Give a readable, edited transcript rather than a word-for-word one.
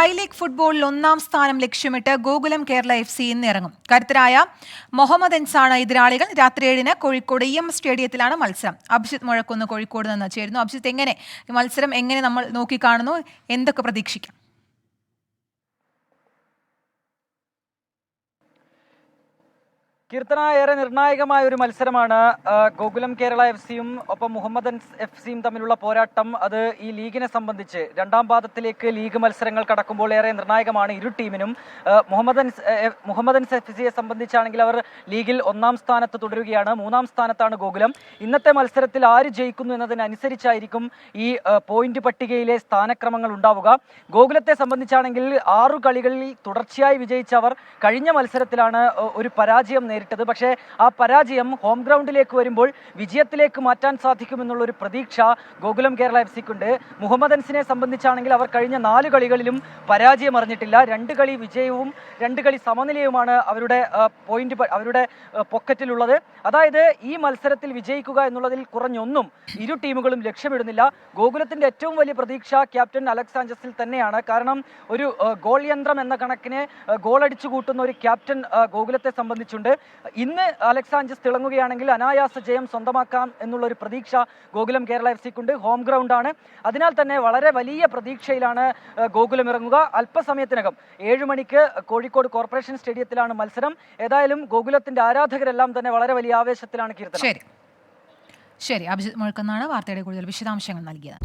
I league ഫുട്ബോളിൽ 1-ാം സ്ഥാനം ലക്ഷ്യമിട്ട് ഗോകുലം കേരള FC ഇന്ന് ഇറങ്ങും. കരുത്തരായ മുഹമ്മദൻസാണ് എതിരാളികൾ. രാത്രി 7-ന് കോഴിക്കോട് EMS സ്റ്റേഡിയത്തിലാണ് മത്സരം. അഭിജിത്ത് മുഴക്കുന്ന് കോഴിക്കോട് നിന്ന് ചേരുന്നു. അഭിജിത്ത്, ഈ മത്സരം എങ്ങനെ നമ്മൾ നോക്കിക്കാണുന്നു? എന്തൊക്കെ പ്രതീക്ഷിക്കാം? കീർത്തന, ഏറെ നിർണായകമായ ഒരു മത്സരമാണ് ഗോകുലം കേരള FCയും ഒപ്പം മുഹമ്മദൻസ് FCയും തമ്മിലുള്ള പോരാട്ടം. അത് ഈ ലീഗിനെ സംബന്ധിച്ച് രണ്ടാം പാദത്തിലേക്ക് ലീഗ് മത്സരങ്ങൾ കടക്കുമ്പോൾ ഏറെ നിർണായകമാണ് ഇരു ടീമിനും. മുഹമ്മദൻസ് FCയെ സംബന്ധിച്ചാണെങ്കിൽ അവർ ലീഗിൽ 1-ാം സ്ഥാനത്ത് തുടരുകയാണ്. 3-ാം സ്ഥാനത്താണ് ഗോകുലം. ഇന്നത്തെ മത്സരത്തിൽ ആര് ജയിക്കുന്നു എന്നതിനനുസരിച്ചായിരിക്കും ഈ പോയിന്റ് പട്ടികയിലെ സ്ഥാനക്രമങ്ങൾ ഉണ്ടാവുക. ഗോകുലത്തെ സംബന്ധിച്ചാണെങ്കിൽ 6 കളികളിൽ തുടർച്ചയായി വിജയിച്ചവർ കഴിഞ്ഞ മത്സരത്തിലാണ് ഒരു പരാജയം നേരിട്ടത്. പക്ഷേ ആ പരാജയം ഹോം ഗ്രൗണ്ടിലേക്ക് വരുമ്പോൾ വിജയത്തിലേക്ക് മാറ്റാൻ സാധിക്കുമെന്നുള്ളൊരു പ്രതീക്ഷ ഗോകുലം കേരള FCക്കുണ്ട്. മുഹമ്മദൻസിനെ സംബന്ധിച്ചാണെങ്കിൽ അവർ കഴിഞ്ഞ 4 കളികളിലും പരാജയം അറിഞ്ഞിട്ടില്ല. 2 കളി വിജയവും 2 കളി സമനിലയുമാണ് അവരുടെ പോക്കറ്റിലുള്ളത്. അതായത് ഈ മത്സരത്തിൽ വിജയിക്കുക എന്നുള്ളതിൽ കുറഞ്ഞൊന്നും ഇരു ടീമുകളും ലക്ഷ്യമിടുന്നില്ല. ഗോകുലത്തിന്റെ ഏറ്റവും വലിയ പ്രതീക്ഷ ക്യാപ്റ്റൻ അലക്സ് സാഞ്ചസിൽ തന്നെയാണ്. കാരണം ഒരു ഗോൾ യന്ത്രം എന്ന കണക്കിന് ഗോൾ അടിച്ചു കൂട്ടുന്ന ഒരു ക്യാപ്റ്റൻ ഗോകുലത്തെ സംബന്ധിച്ചുണ്ട്. ഇന്ന് അലക്സ് സാഞ്ചസ് തിളങ്ങുകയാണെങ്കിൽ അനായാസ ജയം സ്വന്തമാക്കാം എന്നുള്ളൊരു പ്രതീക്ഷ ഗോകുലം കേരള FCക്കുണ്ട്. ഹോം ഗ്രൗണ്ടാണ്. അതിനാൽ തന്നെ വളരെ വലിയ പ്രതീക്ഷയിലാണ് ഗോകുലം ഇറങ്ങുക. അല്പസമയത്തിനകം 7 മണിക്ക് കോഴിക്കോട് കോർപ്പറേഷൻ സ്റ്റേഡിയത്തിലാണ് മത്സരം. ഏതായാലും ഗോകുലത്തിന്റെ ആരാധകരെല്ലാം തന്നെ വളരെ വലിയ ആവേശത്തിലാണ്. കീർത്തന, ശരി, അഭിജിത്ത് മുഴക്കുന്നാണ് വാർത്തയുടെ കൂടുതൽ വിശദാംശങ്ങൾ നൽകിയത്.